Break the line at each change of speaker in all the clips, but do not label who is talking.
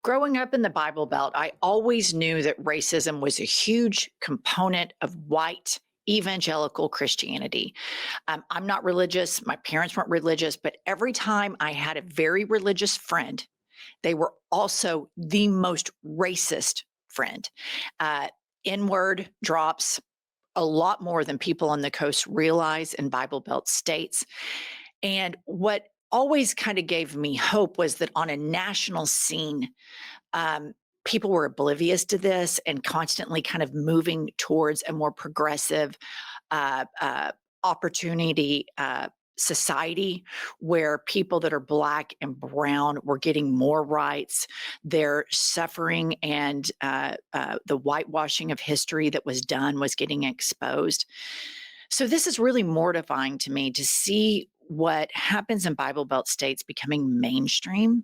Growing up in the Bible Belt, I always knew that racism was a huge component of white evangelical Christianity. I'm not religious. My parents weren't religious, but every time I had a very religious friend, they were also the most racist friend. Uh, N-word drops a lot more than people on the coast realize in Bible Belt states. And what always kind of gave me hope was that on a national scene, um, people were oblivious to this and constantly kind of moving towards a more progressive uh, uh, opportunity society where people that are black and brown were getting more rights. Their suffering and the whitewashing of history that was done was getting exposed. So this is really mortifying to me to see what happens in Bible Belt states becoming mainstream.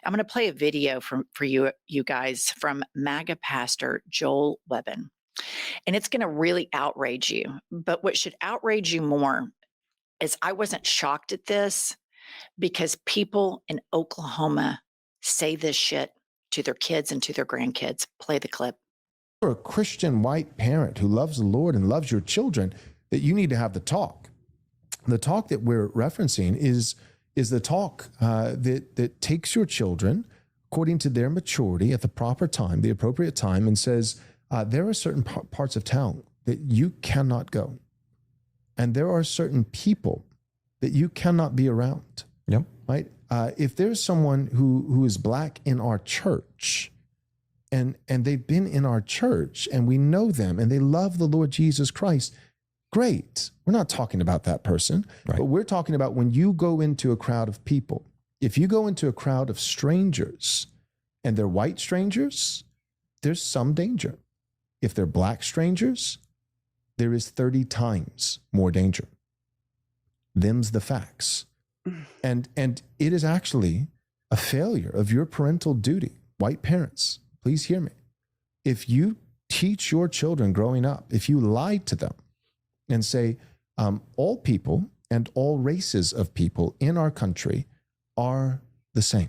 I'm going to play a video for you guys from MAGA pastor Joel Webbin, and it's going to really outrage you. But what should outrage you more is I wasn't shocked at this because people in Oklahoma say this shit to their kids and to their grandkids. Play the clip.
You're a Christian white parent who loves the Lord and loves your children, that you need to have the talk. The talk that we're referencing is the talk that takes your children according to their maturity at the proper time, the appropriate time, and says there are certain parts of town that you cannot go, and there are certain people that you cannot be around.
Yep.
Right. If there's someone who is black in our church, and they've been in our church, and we know them, and they love the Lord Jesus Christ, great. We're not talking about that person,
right.
But we're talking about when you go into a crowd of people. If you go into a crowd of strangers and they're white strangers, there's some danger. If they're black strangers, there is 30 times more danger. Them's the facts. And it is actually a failure of your parental duty. White parents, please hear me. If you teach your children growing up, if you lie to them, and say all people and all races of people in our country are the same.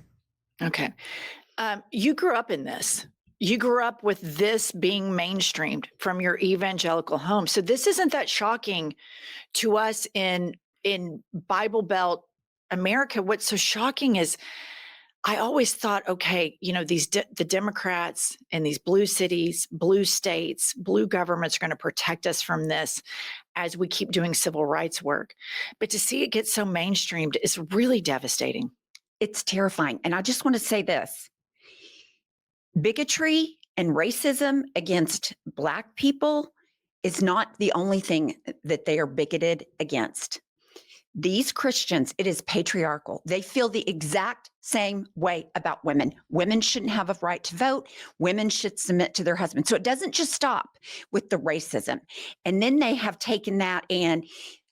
Okay. You grew up in this. You grew up with this being mainstreamed from your evangelical home. So this isn't that shocking to us in Bible Belt America. What's so shocking is I always thought, okay, the Democrats in these blue cities, blue states, blue governments are going to protect us from this as we keep doing civil rights work. But to see it get so mainstreamed is really devastating.
It's terrifying. And I just want to say this. Bigotry and racism against Black people is not the only thing that they are bigoted against. These Christians, it is patriarchal. They feel the exact same way about women. Women shouldn't have a right to vote. Women should submit to their husbands. So it doesn't just stop with the racism. And then they have taken that and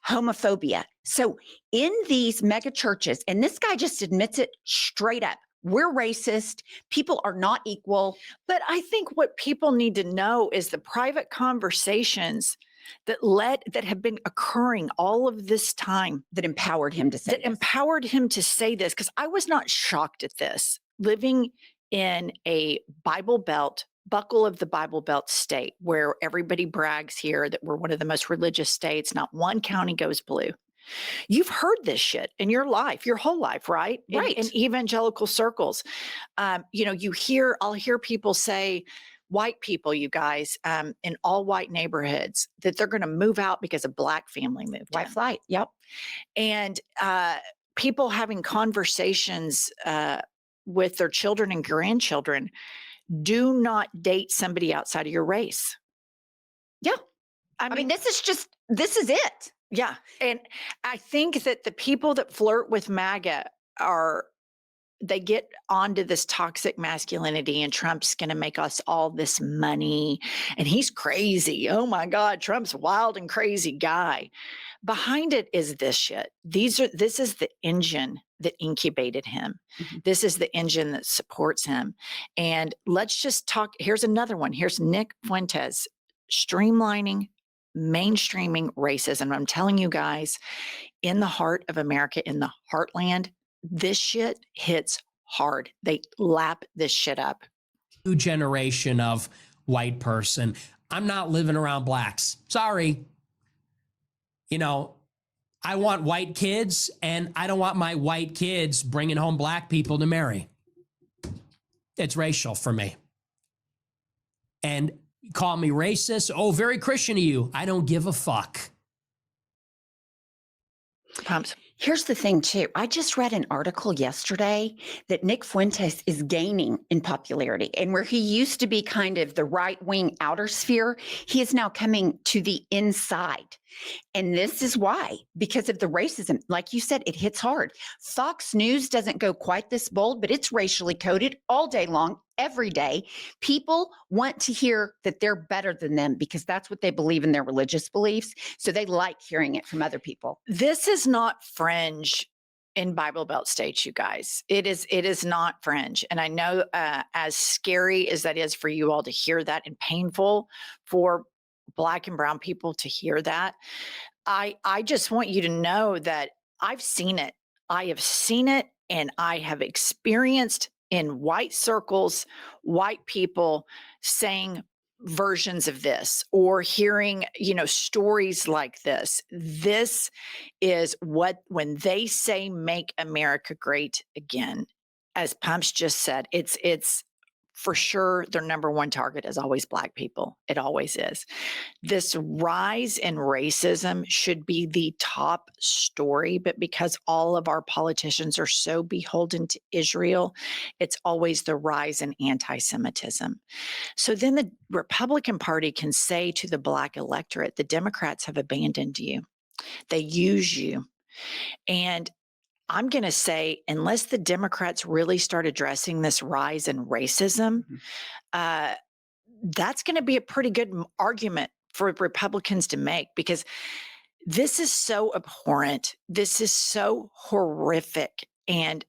homophobia. So in these mega churches, and this guy just admits it straight up, we're racist. People are not equal.
But I think what people need to know is the private conversations that have been occurring all of this time
that empowered him to say
that
this.
Empowered him to say this, because I was not shocked at this. Living in a Bible Belt, buckle of the Bible Belt state, where everybody brags here that we're one of the most religious states, not one county goes blue. You've heard this shit in your life, your whole life, right?
Right.
In evangelical circles. I'll hear people say, white people, you guys, in all white neighborhoods, that they're going to move out because a Black family moved
White
in.
flight. Yep.
And people having conversations with their children and grandchildren, do not date somebody outside of your race.
Yeah. I mean, this is it.
Yeah. And I think that the people that flirt with MAGA they get onto this toxic masculinity, and Trump's going to make us all this money and he's crazy. Oh my God, Trump's wild and crazy guy. Behind it is this shit. This is the engine that incubated him.
Mm-hmm.
This is the engine that supports him. And let's just talk. Here's another one. Here's Nick Fuentes, streamlining, mainstreaming racism. I'm telling you guys, in the heart of America, in the heartland, this shit hits hard. They lap this shit up.
New generation of white person. I'm not living around blacks. Sorry. You know, I want white kids, and I don't want my white kids bringing home black people to marry. It's racial for me. And call me racist. Oh, very Christian of you. I don't give a fuck.
Pumps.
Here's the thing, too. I just read an article yesterday that Nick Fuentes is gaining in popularity. And where he used to be kind of the right-wing outer sphere, he is now coming to the inside. And this is why, because of the racism. Like you said, it hits hard. Fox News doesn't go quite this bold, but it's racially coded all day long, every day. People want to hear that they're better than them because that's what they believe in their religious beliefs. So they like hearing it from other people.
This is not fringe in Bible Belt states, you guys. It is not fringe. And I know as scary as that is for you all to hear that, and painful for Black and brown people to hear that, I just want you to know that I've seen it. I have seen it, and I have experienced in white circles, white people saying versions of this, or hearing, stories like this. This is what, when they say make America great again, as Pumps just said, it's for sure their number one target is always Black people. It always is. This rise in racism should be the top story, but because all of our politicians are so beholden to Israel, it's always the rise in anti-Semitism. So then the Republican Party can say to the Black electorate, the Democrats have abandoned you. They use you. And I'm going to say, unless the Democrats really start addressing this rise in racism, that's going to be a pretty good argument for Republicans to make, because this is so abhorrent. This is so horrific. And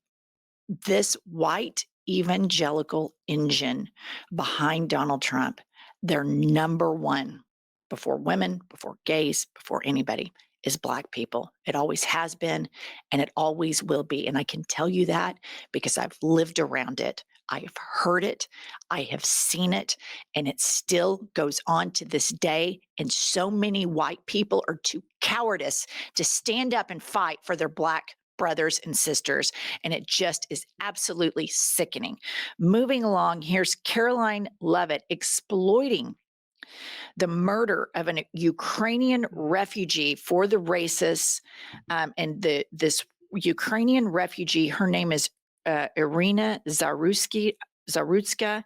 this white evangelical engine behind Donald Trump, their number one, before women, before gays, before anybody, is Black people. It always has been, and it always will be. And I can tell you that because I've lived around it. I have heard it. I have seen it, and it still goes on to this day. And so many white people are too cowardice to stand up and fight for their Black brothers and sisters. And it just is absolutely sickening. Moving along, here's Caroline Levitt exploiting the murder of an Ukrainian refugee for the racists. And this Ukrainian refugee, her name is Irina Zarutska.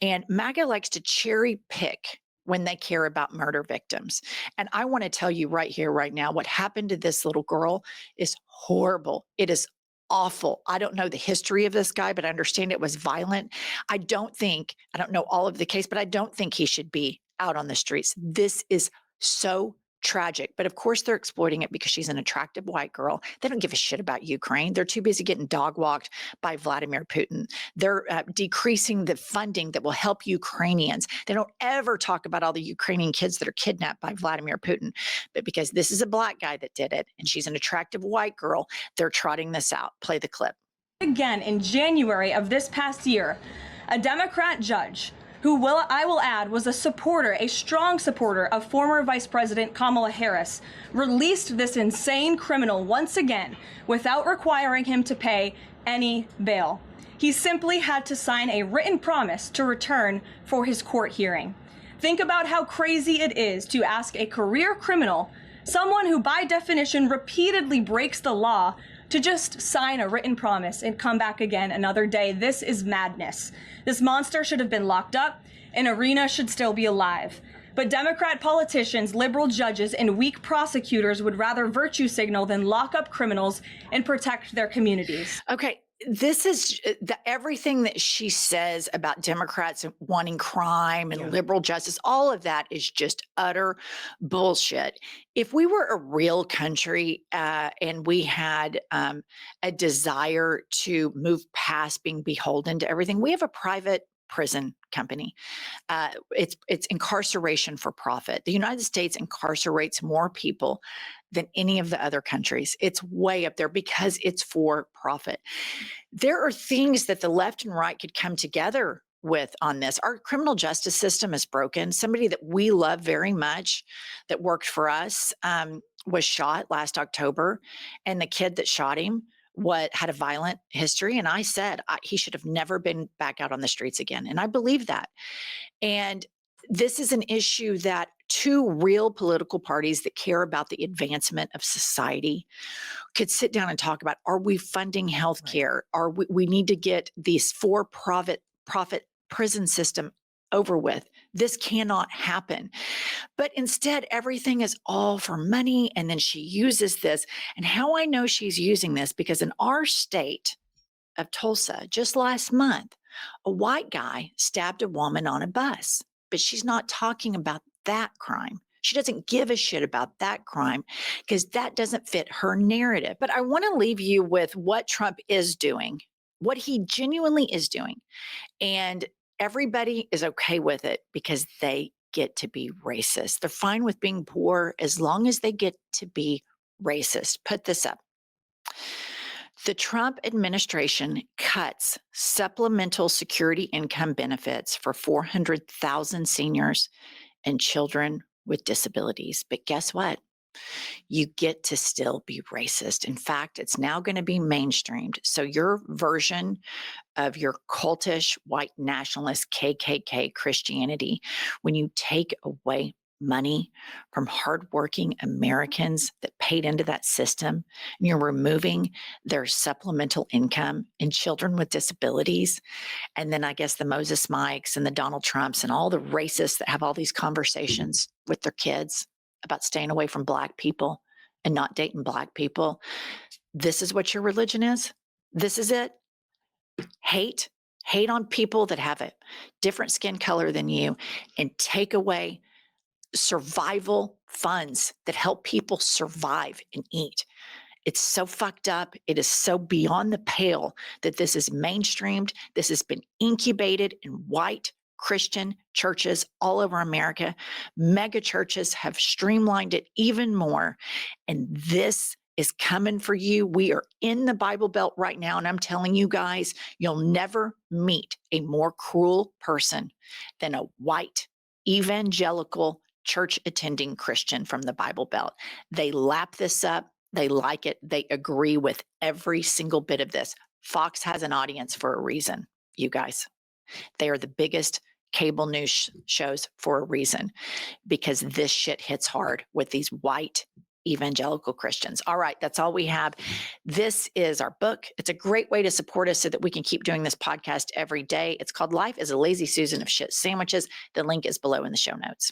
And MAGA likes to cherry pick when they care about murder victims. And I want to tell you right here, right now, what happened to this little girl is horrible. It is awful. I don't know the history of this guy, but I understand it was violent. I don't know all of the case, but I don't think he should be out on the streets. This is so tragic. But of course, they're exploiting it because she's an attractive white girl. They don't give a shit about Ukraine. They're too busy getting dog walked by Vladimir Putin. They're decreasing the funding that will help Ukrainians. They don't ever talk about all the Ukrainian kids that are kidnapped by Vladimir Putin. But because this is a Black guy that did it, and she's an attractive white girl, they're trotting this out. Play the clip.
Again, in January of this past year, a Democrat judge, who I will add was a strong supporter of former Vice President Kamala Harris, released this insane criminal once again without requiring him to pay any bail. He simply had to sign a written promise to return for his court hearing. Think about how crazy it is to ask a career criminal, someone who by definition repeatedly breaks the law, to just sign a written promise and come back again another day. This is madness. This monster should have been locked up, and Irina should still be alive. But Democrat politicians, liberal judges, and weak prosecutors would rather virtue signal than lock up criminals and protect their communities.
Okay. This is everything that she says about Democrats wanting crime and liberal justice. All of that is just utter bullshit. If we were a real country and we had a desire to move past being beholden to everything, we have a private prison company. It's incarceration for profit. The United States incarcerates more people than any of the other countries. It's way up there because it's for profit. There are things that the left and right could come together with on this. Our criminal justice system is broken. Somebody that we love very much that worked for us was shot last October, and the kid that shot him had a violent history. And I said he should have never been back out on the streets again. And I believe that. And this is an issue that two real political parties that care about the advancement of society could sit down and talk about. Are we funding healthcare? Are we need to get these for-profit prison system over with. This cannot happen. But instead, everything is all for money. And then she uses this. And how I know she's using this, because in our state of Tulsa, just last month, a white guy stabbed a woman on a bus. But she's not talking about that crime. She doesn't give a shit about that crime because that doesn't fit her narrative. But I want to leave you with what Trump is doing, what he genuinely is doing. And everybody is okay with it because they get to be racist. They're fine with being poor as long as they get to be racist. Put this up. The Trump administration cuts supplemental security income benefits for 400,000 seniors and children with disabilities. But guess what? You get to still be racist. In fact, it's now going to be mainstreamed. So your version of your cultish white nationalist KKK Christianity, when you take away money from hardworking Americans that paid into that system, and you're removing their supplemental income and children with disabilities, and then I guess the Moses Mikes and the Donald Trumps and all the racists that have all these conversations with their kids about staying away from Black people and not dating Black people. This is what your religion is. This is it. Hate on people that have a different skin color than you, and take away survival funds that help people survive and eat. It's so fucked up. It is so beyond the pale that this is mainstreamed. This has been incubated in white Christian churches all over America. Mega churches have streamlined it even more. And this is coming for you. We are in the Bible Belt right now. And I'm telling you guys, you'll never meet a more cruel person than a white evangelical church attending Christian from the Bible Belt. They lap this up. They like it. They agree with every single bit of this. Fox has an audience for a reason, you guys. They are the biggest cable news shows for a reason, because this shit hits hard with these white evangelical Christians. All right, that's all we have. This is our book. It's a great way to support us so that we can keep doing this podcast every day. It's called Life is a Lazy Susan of Shit Sandwiches. The link is below in the show notes.